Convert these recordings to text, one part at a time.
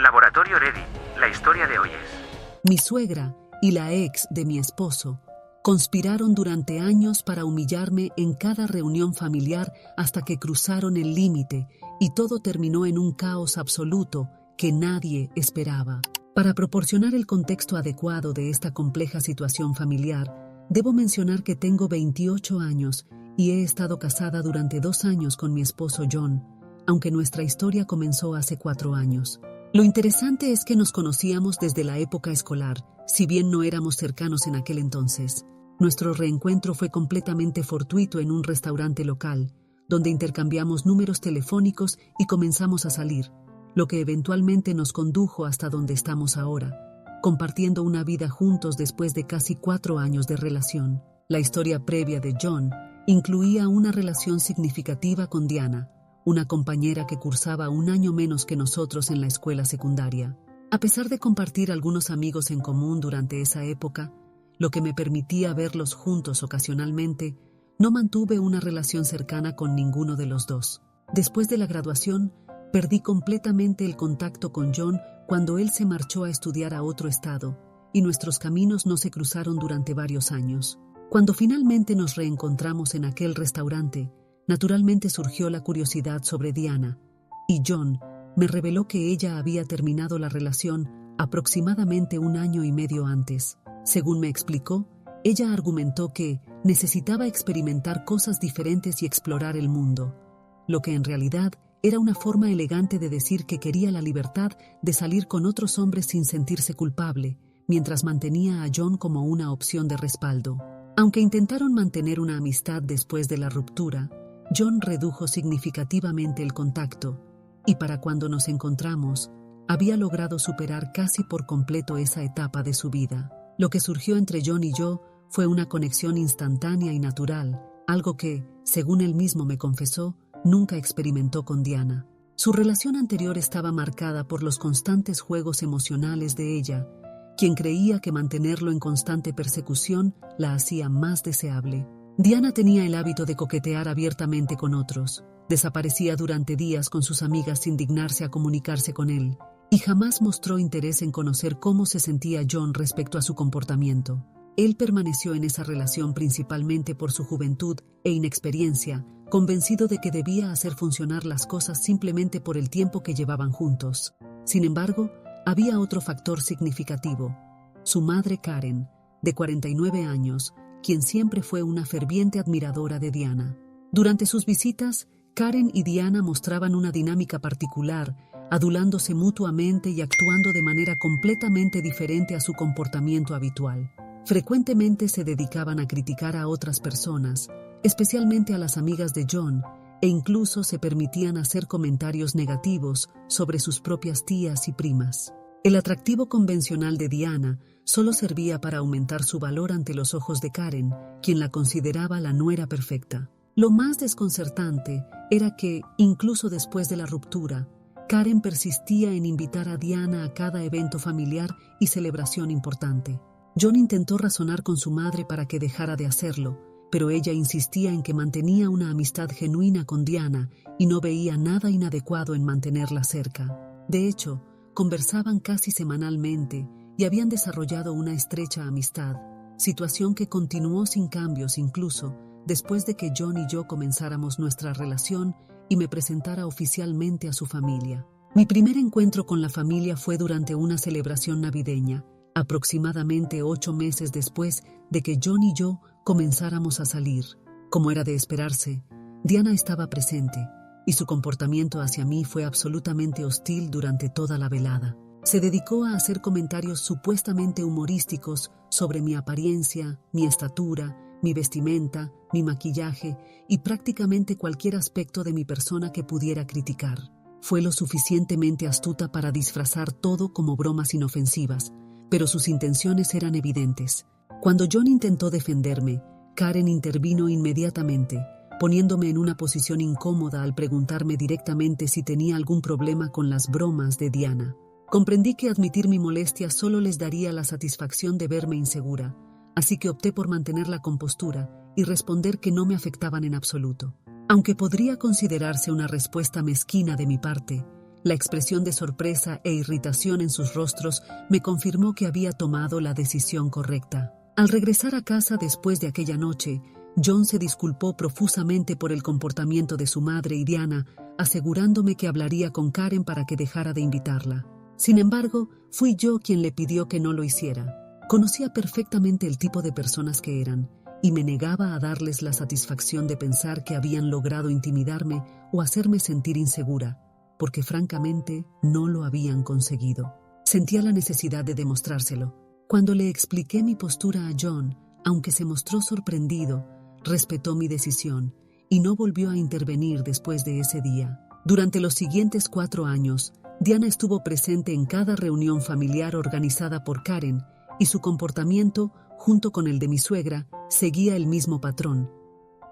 Laboratorio Ready, la historia de hoy es... Mi suegra y la ex de mi esposo conspiraron durante años para humillarme en cada reunión familiar hasta que cruzaron el límite y todo terminó en un caos absoluto que nadie esperaba. Para proporcionar el contexto adecuado de esta compleja situación familiar, debo mencionar que tengo 28 años y he estado casada durante 2 años con mi esposo John, aunque nuestra historia comenzó hace 4 años. Lo interesante es que nos conocíamos desde la época escolar, si bien no éramos cercanos en aquel entonces. Nuestro reencuentro fue completamente fortuito en un restaurante local, donde intercambiamos números telefónicos y comenzamos a salir, lo que eventualmente nos condujo hasta donde estamos ahora, compartiendo una vida juntos después de casi 4 años de relación. La historia previa de John incluía una relación significativa con Diana, una compañera que cursaba 1 año menos que nosotros en la escuela secundaria. A pesar de compartir algunos amigos en común durante esa época, lo que me permitía verlos juntos ocasionalmente, no mantuve una relación cercana con ninguno de los dos. Después de la graduación, perdí completamente el contacto con John cuando él se marchó a estudiar a otro estado, y nuestros caminos no se cruzaron durante varios años. Cuando finalmente nos reencontramos en aquel restaurante, naturalmente surgió la curiosidad sobre Diana, y John me reveló que ella había terminado la relación aproximadamente 1 año y medio antes. Según me explicó, ella argumentó que necesitaba experimentar cosas diferentes y explorar el mundo, lo que en realidad era una forma elegante de decir que quería la libertad de salir con otros hombres sin sentirse culpable, mientras mantenía a John como una opción de respaldo. Aunque intentaron mantener una amistad después de la ruptura, John redujo significativamente el contacto, y para cuando nos encontramos, había logrado superar casi por completo esa etapa de su vida. Lo que surgió entre John y yo fue una conexión instantánea y natural, algo que, según él mismo me confesó, nunca experimentó con Diana. Su relación anterior estaba marcada por los constantes juegos emocionales de ella, quien creía que mantenerlo en constante persecución la hacía más deseable. Diana tenía el hábito de coquetear abiertamente con otros, desaparecía durante días con sus amigas sin dignarse a comunicarse con él, y jamás mostró interés en conocer cómo se sentía John respecto a su comportamiento. Él permaneció en esa relación principalmente por su juventud e inexperiencia, convencido de que debía hacer funcionar las cosas simplemente por el tiempo que llevaban juntos. Sin embargo, había otro factor significativo: su madre Karen, de 49 años, quien siempre fue una ferviente admiradora de Diana. Durante sus visitas, Karen y Diana mostraban una dinámica particular, adulándose mutuamente y actuando de manera completamente diferente a su comportamiento habitual. Frecuentemente se dedicaban a criticar a otras personas, especialmente a las amigas de John, e incluso se permitían hacer comentarios negativos sobre sus propias tías y primas. El atractivo convencional de Diana solo servía para aumentar su valor ante los ojos de Karen, quien la consideraba la nuera perfecta. Lo más desconcertante era que, incluso después de la ruptura, Karen persistía en invitar a Diana a cada evento familiar y celebración importante. John intentó razonar con su madre para que dejara de hacerlo, pero ella insistía en que mantenía una amistad genuina con Diana y no veía nada inadecuado en mantenerla cerca. De hecho, conversaban casi semanalmente y habían desarrollado una estrecha amistad, situación que continuó sin cambios incluso después de que John y yo comenzáramos nuestra relación y me presentara oficialmente a su familia. Mi primer encuentro con la familia fue durante una celebración navideña, aproximadamente 8 meses después de que John y yo comenzáramos a salir. Como era de esperarse, Diana estaba presente, y su comportamiento hacia mí fue absolutamente hostil durante toda la velada. Se dedicó a hacer comentarios supuestamente humorísticos sobre mi apariencia, mi estatura, mi vestimenta, mi maquillaje y prácticamente cualquier aspecto de mi persona que pudiera criticar. Fue lo suficientemente astuta para disfrazar todo como bromas inofensivas, pero sus intenciones eran evidentes. Cuando John intentó defenderme, Karen intervino inmediatamente, poniéndome en una posición incómoda al preguntarme directamente si tenía algún problema con las bromas de Diana. Comprendí que admitir mi molestia solo les daría la satisfacción de verme insegura, así que opté por mantener la compostura y responder que no me afectaban en absoluto. Aunque podría considerarse una respuesta mezquina de mi parte, La expresión de sorpresa e irritación en sus rostros me confirmó que había tomado la decisión correcta. Al regresar a casa después de aquella noche, John se disculpó profusamente por el comportamiento de su madre y Diana, asegurándome que hablaría con Karen para que dejara de invitarla. Sin embargo, fui yo quien le pidió que no lo hiciera. Conocía perfectamente el tipo de personas que eran, y me negaba a darles la satisfacción de pensar que habían logrado intimidarme o hacerme sentir insegura, porque francamente no lo habían conseguido. Sentía la necesidad de demostrárselo. Cuando le expliqué mi postura a John, aunque se mostró sorprendido, respetó mi decisión y no volvió a intervenir después de ese día. Durante los siguientes 4 años, Diana estuvo presente en cada reunión familiar organizada por Karen y su comportamiento, junto con el de mi suegra, seguía el mismo patrón.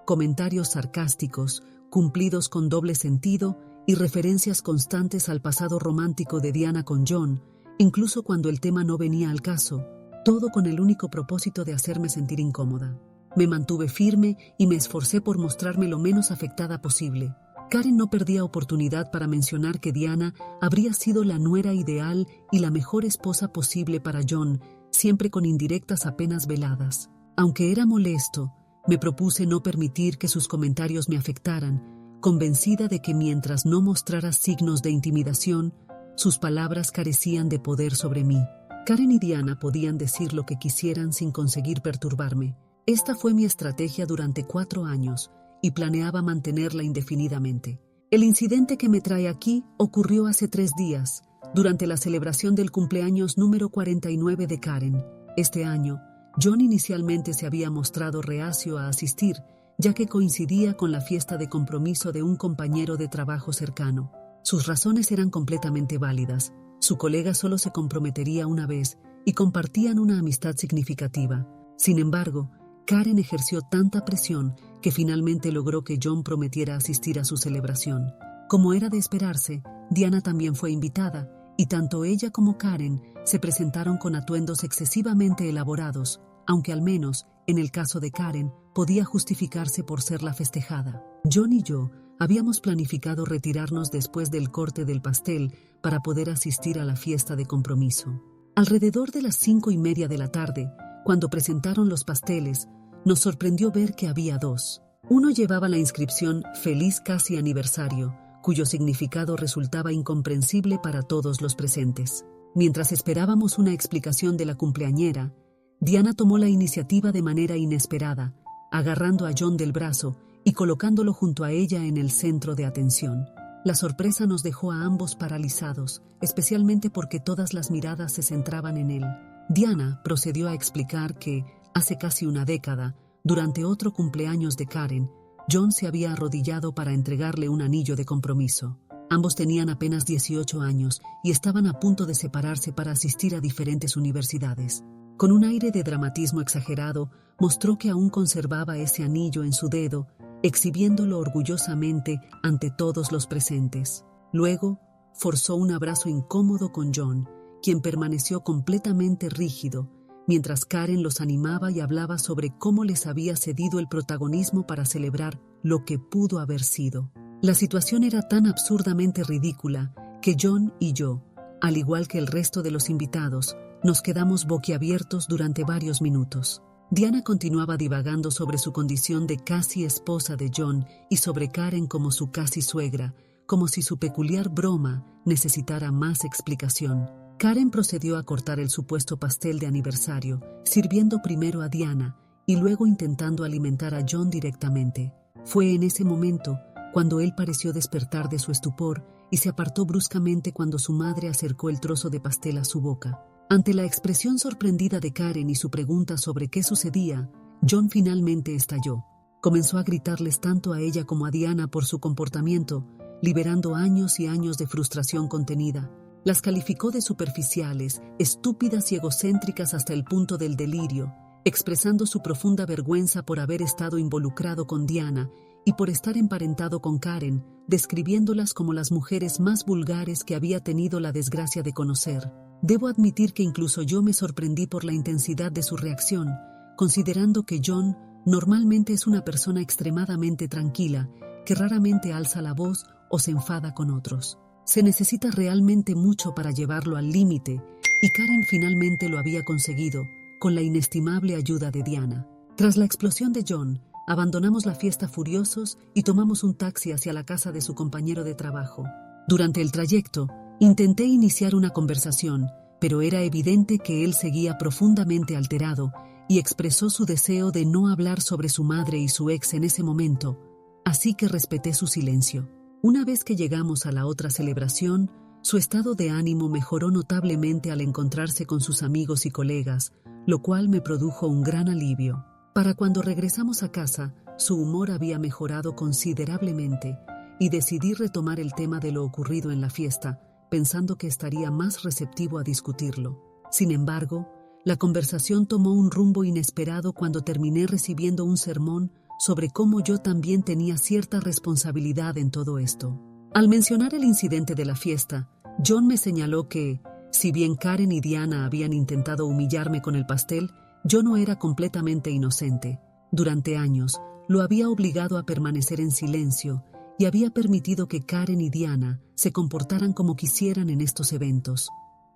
Comentarios sarcásticos, cumplidos con doble sentido y referencias constantes al pasado romántico de Diana con John, incluso cuando el tema no venía al caso, todo con el único propósito de hacerme sentir incómoda. Me mantuve firme y me esforcé por mostrarme lo menos afectada posible. Karen no perdía oportunidad para mencionar que Diana habría sido la nuera ideal y la mejor esposa posible para John, siempre con indirectas apenas veladas. Aunque era molesto, me propuse no permitir que sus comentarios me afectaran, convencida de que mientras no mostrara signos de intimidación, sus palabras carecían de poder sobre mí. Karen y Diana podían decir lo que quisieran sin conseguir perturbarme. Esta fue mi estrategia durante 4 años y planeaba mantenerla indefinidamente. El incidente que me trae aquí ocurrió hace 3 días, durante la celebración del cumpleaños número 49 de Karen. Este año, John inicialmente se había mostrado reacio a asistir, ya que coincidía con la fiesta de compromiso de un compañero de trabajo cercano. Sus razones eran completamente válidas. Su colega solo se comprometería una vez y compartían una amistad significativa. Sin embargo, Karen ejerció tanta presión que finalmente logró que John prometiera asistir a su celebración. Como era de esperarse, Diana también fue invitada, y tanto ella como Karen se presentaron con atuendos excesivamente elaborados, aunque al menos, en el caso de Karen, podía justificarse por ser la festejada. John y yo habíamos planificado retirarnos después del corte del pastel para poder asistir a la fiesta de compromiso. Alrededor de las 5:30 de la tarde, cuando presentaron los pasteles, nos sorprendió ver que había 2. Uno llevaba la inscripción «Feliz casi aniversario», cuyo significado resultaba incomprensible para todos los presentes. Mientras esperábamos una explicación de la cumpleañera, Diana tomó la iniciativa de manera inesperada, agarrando a John del brazo y colocándolo junto a ella en el centro de atención. La sorpresa nos dejó a ambos paralizados, especialmente porque todas las miradas se centraban en él. Diana procedió a explicar que, hace casi una década, durante otro cumpleaños de Karen, John se había arrodillado para entregarle un anillo de compromiso. Ambos tenían apenas 18 años y estaban a punto de separarse para asistir a diferentes universidades. Con un aire de dramatismo exagerado, mostró que aún conservaba ese anillo en su dedo, exhibiéndolo orgullosamente ante todos los presentes. Luego, forzó un abrazo incómodo con John, quien permaneció completamente rígido, mientras Karen los animaba y hablaba sobre cómo les había cedido el protagonismo para celebrar lo que pudo haber sido. La situación era tan absurdamente ridícula que John y yo, al igual que el resto de los invitados, nos quedamos boquiabiertos durante varios minutos. Diana continuaba divagando sobre su condición de casi esposa de John y sobre Karen como su casi suegra, como si su peculiar broma necesitara más explicación. Karen procedió a cortar el supuesto pastel de aniversario, sirviendo primero a Diana y luego intentando alimentar a John directamente. Fue en ese momento cuando él pareció despertar de su estupor y se apartó bruscamente cuando su madre acercó el trozo de pastel a su boca. Ante la expresión sorprendida de Karen y su pregunta sobre qué sucedía, John finalmente estalló. Comenzó a gritarles tanto a ella como a Diana por su comportamiento, liberando años y años de frustración contenida. Las calificó de superficiales, estúpidas y egocéntricas hasta el punto del delirio, expresando su profunda vergüenza por haber estado involucrado con Diana y por estar emparentado con Karen, describiéndolas como las mujeres más vulgares que había tenido la desgracia de conocer. Debo admitir que incluso yo me sorprendí por la intensidad de su reacción, considerando que John normalmente es una persona extremadamente tranquila, que raramente alza la voz o se enfada con otros. Se necesita realmente mucho para llevarlo al límite, y Karen finalmente lo había conseguido, con la inestimable ayuda de Diana. Tras la explosión de John, abandonamos la fiesta furiosos y tomamos un taxi hacia la casa de su compañero de trabajo. Durante el trayecto, intenté iniciar una conversación, pero era evidente que él seguía profundamente alterado y expresó su deseo de no hablar sobre su madre y su ex en ese momento, así que respeté su silencio. Una vez que llegamos a la otra celebración, su estado de ánimo mejoró notablemente al encontrarse con sus amigos y colegas, lo cual me produjo un gran alivio. Para cuando regresamos a casa, su humor había mejorado considerablemente y decidí retomar el tema de lo ocurrido en la fiesta, pensando que estaría más receptivo a discutirlo. Sin embargo, la conversación tomó un rumbo inesperado cuando terminé recibiendo un sermón sobre cómo yo también tenía cierta responsabilidad en todo esto. Al mencionar el incidente de la fiesta, John me señaló que, si bien Karen y Diana habían intentado humillarme con el pastel, yo no era completamente inocente. Durante años, lo había obligado a permanecer en silencio y había permitido que Karen y Diana se comportaran como quisieran en estos eventos.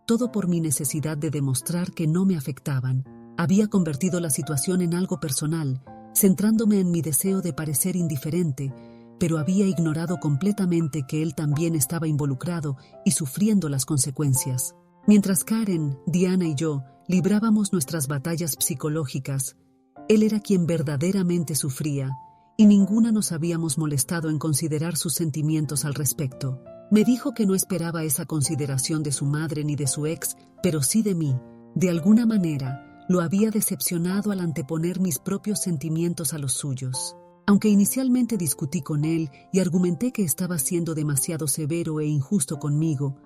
Todo por mi necesidad de demostrar que no me afectaban. Había convertido la situación en algo personal, centrándome en mi deseo de parecer indiferente, pero había ignorado completamente que él también estaba involucrado y sufriendo las consecuencias. Mientras Karen, Diana y yo librábamos nuestras batallas psicológicas, él era quien verdaderamente sufría, y ninguna nos habíamos molestado en considerar sus sentimientos al respecto. Me dijo que no esperaba esa consideración de su madre ni de su ex, pero sí de mí. De alguna manera, lo había decepcionado al anteponer mis propios sentimientos a los suyos. Aunque inicialmente discutí con él y argumenté que estaba siendo demasiado severo e injusto conmigo,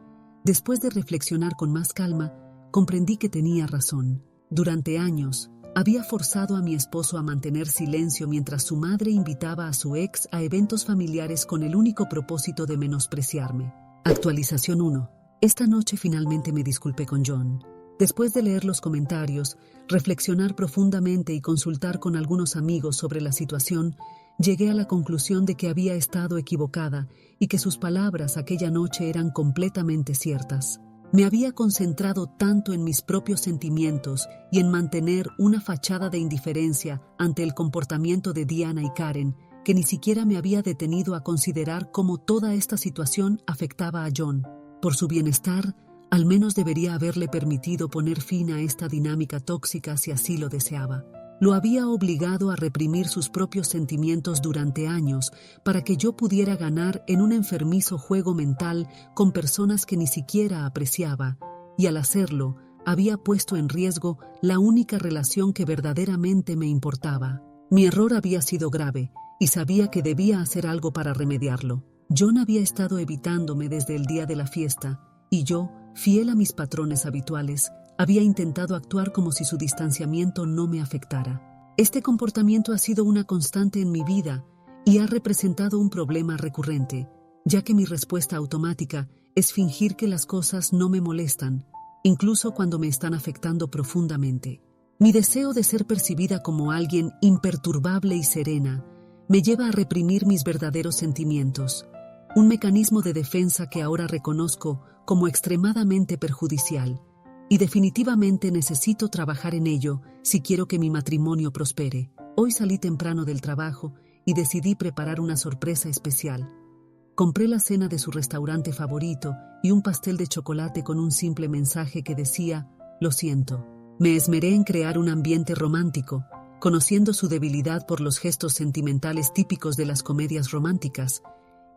después de reflexionar con más calma, comprendí que tenía razón. Durante años, había forzado a mi esposo a mantener silencio mientras su madre invitaba a su ex a eventos familiares con el único propósito de menospreciarme. Actualización 1. Esta noche finalmente me disculpé con John. Después de leer los comentarios, reflexionar profundamente y consultar con algunos amigos sobre la situación, llegué a la conclusión de que había estado equivocada y que sus palabras aquella noche eran completamente ciertas. Me había concentrado tanto en mis propios sentimientos y en mantener una fachada de indiferencia ante el comportamiento de Diana y Karen, que ni siquiera me había detenido a considerar cómo toda esta situación afectaba a John. Por su bienestar, al menos debería haberle permitido poner fin a esta dinámica tóxica si así lo deseaba. Lo había obligado a reprimir sus propios sentimientos durante años para que yo pudiera ganar en un enfermizo juego mental con personas que ni siquiera apreciaba, y al hacerlo, había puesto en riesgo la única relación que verdaderamente me importaba. Mi error había sido grave, y sabía que debía hacer algo para remediarlo. John había estado evitándome desde el día de la fiesta, y yo, fiel a mis patrones habituales, había intentado actuar como si su distanciamiento no me afectara. Este comportamiento ha sido una constante en mi vida y ha representado un problema recurrente, ya que mi respuesta automática es fingir que las cosas no me molestan, incluso cuando me están afectando profundamente. Mi deseo de ser percibida como alguien imperturbable y serena me lleva a reprimir mis verdaderos sentimientos, un mecanismo de defensa que ahora reconozco como extremadamente perjudicial. Y definitivamente necesito trabajar en ello si quiero que mi matrimonio prospere. Hoy salí temprano del trabajo y decidí preparar una sorpresa especial. Compré la cena de su restaurante favorito y un pastel de chocolate con un simple mensaje que decía: «Lo siento». Me esmeré en crear un ambiente romántico, conociendo su debilidad por los gestos sentimentales típicos de las comedias románticas,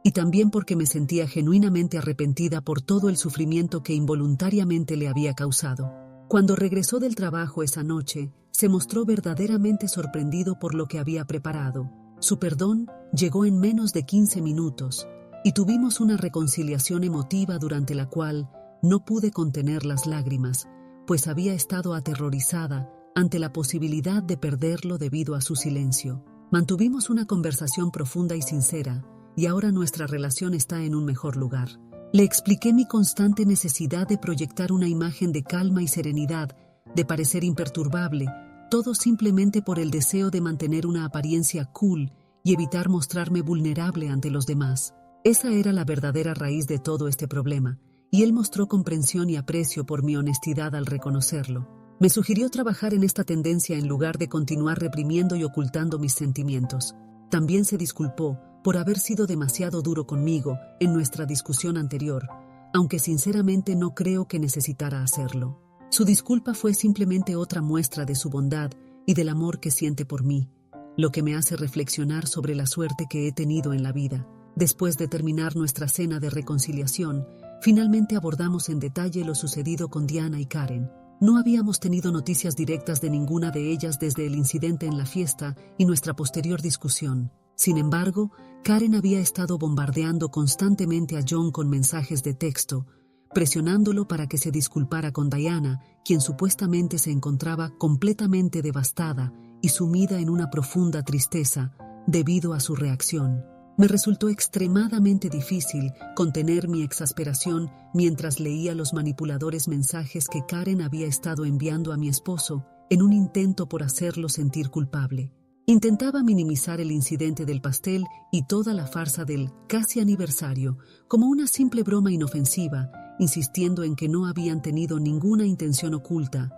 y también porque me sentía genuinamente arrepentida por todo el sufrimiento que involuntariamente le había causado. Cuando regresó del trabajo esa noche, se mostró verdaderamente sorprendido por lo que había preparado. Su perdón llegó en menos de 15 minutos, y tuvimos una reconciliación emotiva durante la cual no pude contener las lágrimas, pues había estado aterrorizada ante la posibilidad de perderlo debido a su silencio. Mantuvimos una conversación profunda y sincera, y ahora nuestra relación está en un mejor lugar. Le expliqué mi constante necesidad de proyectar una imagen de calma y serenidad, de parecer imperturbable, todo simplemente por el deseo de mantener una apariencia cool y evitar mostrarme vulnerable ante los demás. Esa era la verdadera raíz de todo este problema, y él mostró comprensión y aprecio por mi honestidad al reconocerlo. Me sugirió trabajar en esta tendencia en lugar de continuar reprimiendo y ocultando mis sentimientos. También se disculpó por haber sido demasiado duro conmigo en nuestra discusión anterior, aunque sinceramente no creo que necesitara hacerlo. Su disculpa fue simplemente otra muestra de su bondad y del amor que siente por mí, lo que me hace reflexionar sobre la suerte que he tenido en la vida. Después de terminar nuestra cena de reconciliación, finalmente abordamos en detalle lo sucedido con Diana y Karen. No habíamos tenido noticias directas de ninguna de ellas desde el incidente en la fiesta y nuestra posterior discusión. Sin embargo, Karen había estado bombardeando constantemente a John con mensajes de texto, presionándolo para que se disculpara con Diana, quien supuestamente se encontraba completamente devastada y sumida en una profunda tristeza debido a su reacción. Me resultó extremadamente difícil contener mi exasperación mientras leía los manipuladores mensajes que Karen había estado enviando a mi esposo en un intento por hacerlo sentir culpable. Intentaba minimizar el incidente del pastel y toda la farsa del casi aniversario como una simple broma inofensiva, insistiendo en que no habían tenido ninguna intención oculta,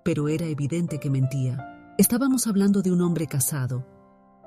pero era evidente que mentía. Estábamos hablando de un hombre casado,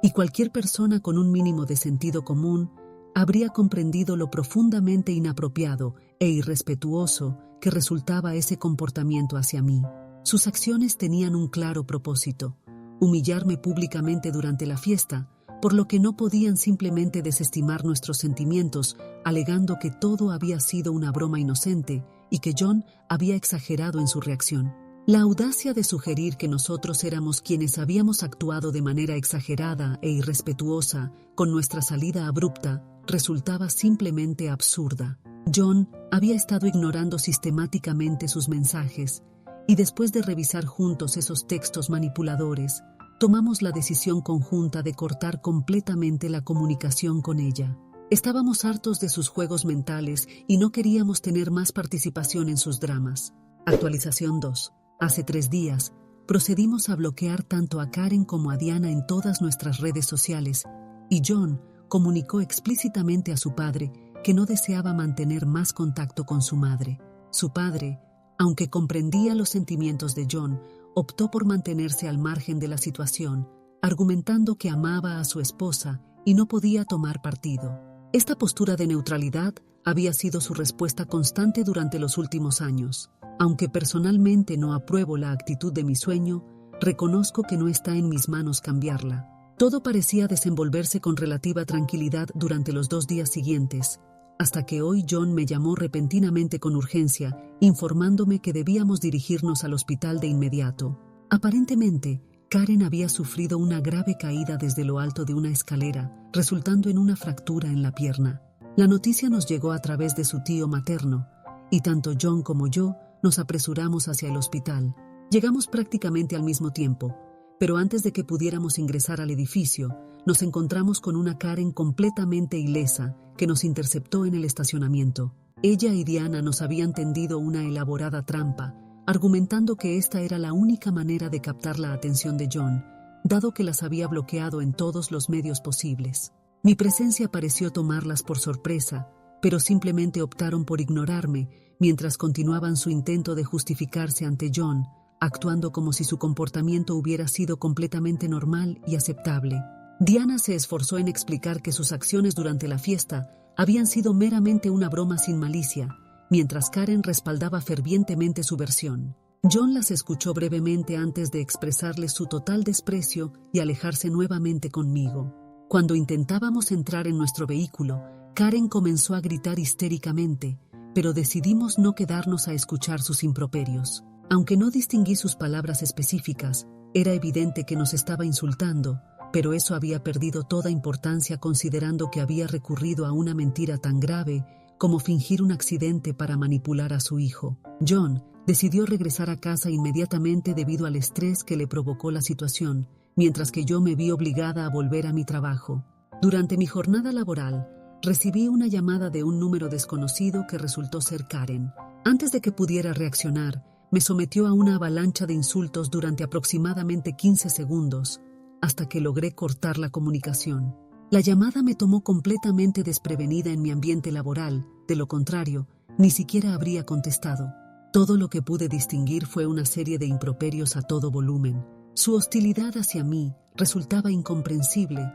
y cualquier persona con un mínimo de sentido común habría comprendido lo profundamente inapropiado e irrespetuoso que resultaba ese comportamiento hacia mí. Sus acciones tenían un claro propósito: humillarme públicamente durante la fiesta, por lo que no podían simplemente desestimar nuestros sentimientos, alegando que todo había sido una broma inocente y que John había exagerado en su reacción. La audacia de sugerir que nosotros éramos quienes habíamos actuado de manera exagerada e irrespetuosa con nuestra salida abrupta resultaba simplemente absurda. John había estado ignorando sistemáticamente sus mensajes, y después de revisar juntos esos textos manipuladores, tomamos la decisión conjunta de cortar completamente la comunicación con ella. Estábamos hartos de sus juegos mentales y no queríamos tener más participación en sus dramas. Actualización 2. Hace 3 días, procedimos a bloquear tanto a Karen como a Diana en todas nuestras redes sociales, y John comunicó explícitamente a su padre que no deseaba mantener más contacto con su madre. Su padre, aunque comprendía los sentimientos de John, optó por mantenerse al margen de la situación, argumentando que amaba a su esposa y no podía tomar partido. Esta postura de neutralidad había sido su respuesta constante durante los últimos años. Aunque personalmente no apruebo la actitud de mi sueño, reconozco que no está en mis manos cambiarla. Todo parecía desenvolverse con relativa tranquilidad durante los 2 días siguientes, hasta que hoy John me llamó repentinamente con urgencia, informándome que debíamos dirigirnos al hospital de inmediato. Aparentemente, Karen había sufrido una grave caída desde lo alto de una escalera, resultando en una fractura en la pierna. La noticia nos llegó a través de su tío materno, y tanto John como yo nos apresuramos hacia el hospital. Llegamos prácticamente al mismo tiempo, pero antes de que pudiéramos ingresar al edificio, nos encontramos con una Karen completamente ilesa que nos interceptó en el estacionamiento. Ella y Diana nos habían tendido una elaborada trampa, argumentando que esta era la única manera de captar la atención de John, dado que las había bloqueado en todos los medios posibles. Mi presencia pareció tomarlas por sorpresa, pero simplemente optaron por ignorarme mientras continuaban su intento de justificarse ante John, actuando como si su comportamiento hubiera sido completamente normal y aceptable. Diana se esforzó en explicar que sus acciones durante la fiesta habían sido meramente una broma sin malicia, mientras Karen respaldaba fervientemente su versión. John las escuchó brevemente antes de expresarles su total desprecio y alejarse nuevamente conmigo. Cuando intentábamos entrar en nuestro vehículo, Karen comenzó a gritar histéricamente, pero decidimos no quedarnos a escuchar sus improperios. Aunque no distinguí sus palabras específicas, era evidente que nos estaba insultando, pero eso había perdido toda importancia considerando que había recurrido a una mentira tan grave como fingir un accidente para manipular a su hijo. John decidió regresar a casa inmediatamente debido al estrés que le provocó la situación, mientras que yo me vi obligada a volver a mi trabajo. Durante mi jornada laboral, recibí una llamada de un número desconocido que resultó ser Karen. Antes de que pudiera reaccionar, me sometió a una avalancha de insultos durante aproximadamente 15 segundos, hasta que logré cortar la comunicación. La llamada me tomó completamente desprevenida en mi ambiente laboral, de lo contrario, ni siquiera habría contestado. Todo lo que pude distinguir fue una serie de improperios a todo volumen. Su hostilidad hacia mí resultaba incomprensible,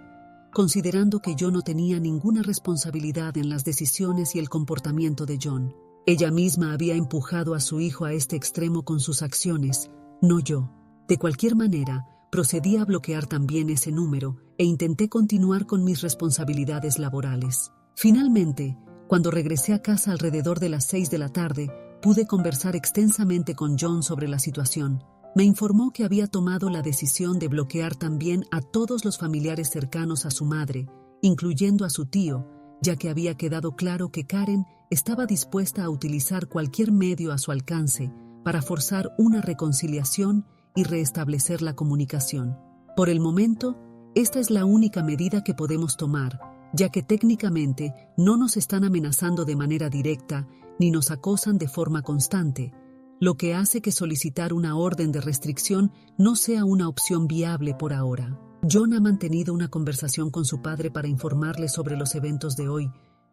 considerando que yo no tenía ninguna responsabilidad en las decisiones y el comportamiento de John. Ella misma había empujado a su hijo a este extremo con sus acciones, no yo. De cualquier manera, procedí a bloquear también ese número e intenté continuar con mis responsabilidades laborales. Finalmente, cuando regresé a casa alrededor de las 6 de la tarde, pude conversar extensamente con John sobre la situación. Me informó que había tomado la decisión de bloquear también a todos los familiares cercanos a su madre, incluyendo a su tío, ya que había quedado claro que Karen estaba dispuesta a utilizar cualquier medio a su alcance para forzar una reconciliación y restablecer la comunicación. Por el momento, esta es la única medida que podemos tomar, ya que técnicamente no nos están amenazando de manera directa ni nos acosan de forma constante, lo que hace que solicitar una orden de restricción no sea una opción viable por ahora. John ha mantenido una conversación con su padre para informarle sobre los eventos de hoy,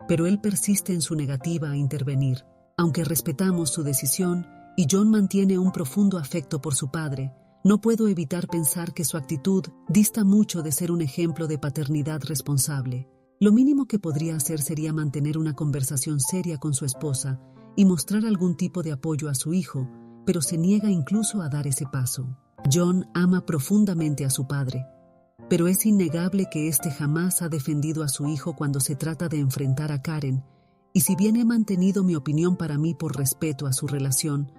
pero él persiste en su negativa a intervenir. Aunque respetamos su decisión y John mantiene un profundo afecto por su padre, no puedo evitar pensar que su actitud dista mucho de ser un ejemplo de paternidad responsable. Lo mínimo que podría hacer sería mantener una conversación seria con su esposa y mostrar algún tipo de apoyo a su hijo, pero se niega incluso a dar ese paso. John ama profundamente a su padre, pero es innegable que éste jamás ha defendido a su hijo cuando se trata de enfrentar a Karen, y si bien he mantenido mi opinión para mí por respeto a su relación,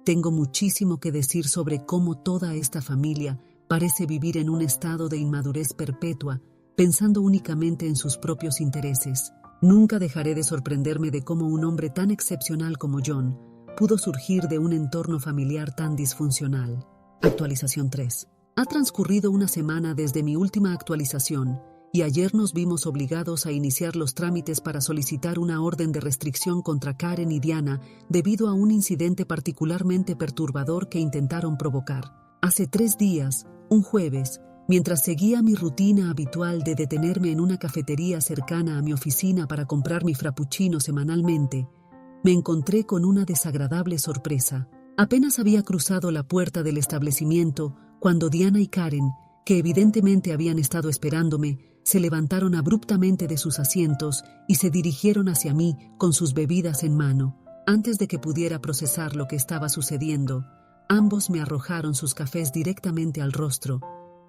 tengo muchísimo que decir sobre cómo toda esta familia parece vivir en un estado de inmadurez perpetua, pensando únicamente en sus propios intereses. Nunca dejaré de sorprenderme de cómo un hombre tan excepcional como John pudo surgir de un entorno familiar tan disfuncional. Actualización 3. Ha transcurrido una semana desde mi última actualización y ayer nos vimos obligados a iniciar los trámites para solicitar una orden de restricción contra Karen y Diana debido a un incidente particularmente perturbador que intentaron provocar. Hace 3 días, un jueves, mientras seguía mi rutina habitual de detenerme en una cafetería cercana a mi oficina para comprar mi frappuccino semanalmente, me encontré con una desagradable sorpresa. Apenas había cruzado la puerta del establecimiento cuando Diana y Karen, que evidentemente habían estado esperándome, se levantaron abruptamente de sus asientos y se dirigieron hacia mí con sus bebidas en mano. Antes de que pudiera procesar lo que estaba sucediendo, ambos me arrojaron sus cafés directamente al rostro,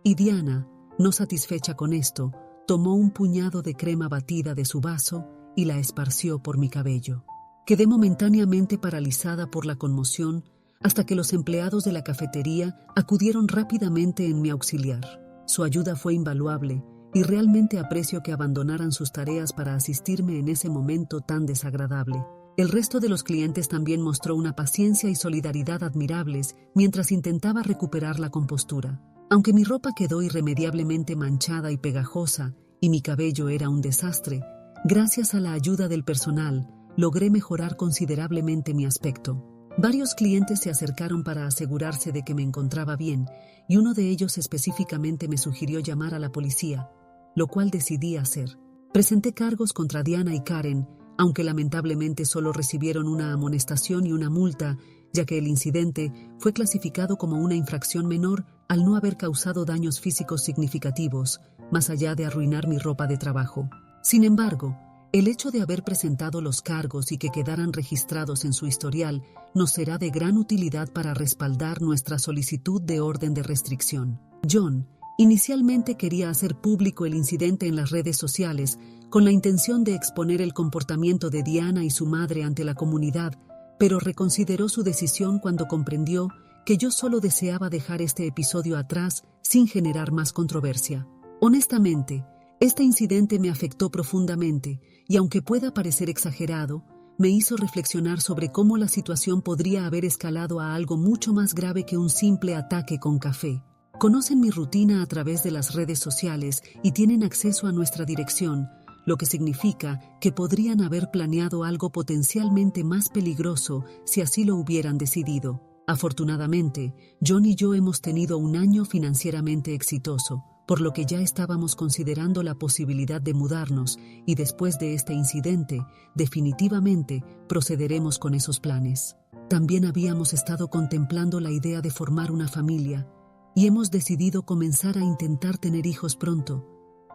y Diana, no satisfecha con esto, tomó un puñado de crema batida de su vaso y la esparció por mi cabello. Quedé momentáneamente paralizada por la conmoción hasta que los empleados de la cafetería acudieron rápidamente en mi auxiliar. Su ayuda fue invaluable y realmente aprecio que abandonaran sus tareas para asistirme en ese momento tan desagradable. El resto de los clientes también mostró una paciencia y solidaridad admirables mientras intentaba recuperar la compostura. Aunque mi ropa quedó irremediablemente manchada y pegajosa y mi cabello era un desastre, gracias a la ayuda del personal, logré mejorar considerablemente mi aspecto. Varios clientes se acercaron para asegurarse de que me encontraba bien, y uno de ellos específicamente me sugirió llamar a la policía, lo cual decidí hacer. Presenté cargos contra Diana y Karen, aunque lamentablemente solo recibieron una amonestación y una multa, ya que el incidente fue clasificado como una infracción menor al no haber causado daños físicos significativos, más allá de arruinar mi ropa de trabajo. Sin embargo, el hecho de haber presentado los cargos y que quedaran registrados en su historial nos será de gran utilidad para respaldar nuestra solicitud de orden de restricción. John inicialmente quería hacer público el incidente en las redes sociales con la intención de exponer el comportamiento de Diana y su madre ante la comunidad, pero reconsideró su decisión cuando comprendió que yo solo deseaba dejar este episodio atrás sin generar más controversia. Honestamente, este incidente me afectó profundamente y aunque pueda parecer exagerado, me hizo reflexionar sobre cómo la situación podría haber escalado a algo mucho más grave que un simple ataque con café. Conocen mi rutina a través de las redes sociales y tienen acceso a nuestra dirección, lo que significa que podrían haber planeado algo potencialmente más peligroso si así lo hubieran decidido. Afortunadamente, John y yo hemos tenido un año financieramente exitoso, por lo que ya estábamos considerando la posibilidad de mudarnos y después de este incidente, definitivamente procederemos con esos planes. También habíamos estado contemplando la idea de formar una familia y hemos decidido comenzar a intentar tener hijos pronto,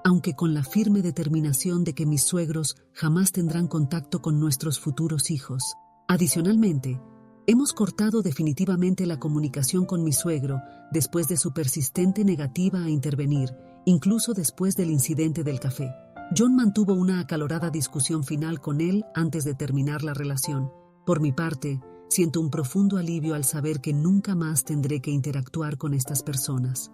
aunque con la firme determinación de que mis suegros jamás tendrán contacto con nuestros futuros hijos. Adicionalmente, hemos cortado definitivamente la comunicación con mi suegro después de su persistente negativa a intervenir, incluso después del incidente del café. John mantuvo una acalorada discusión final con él antes de terminar la relación. Por mi parte, siento un profundo alivio al saber que nunca más tendré que interactuar con estas personas.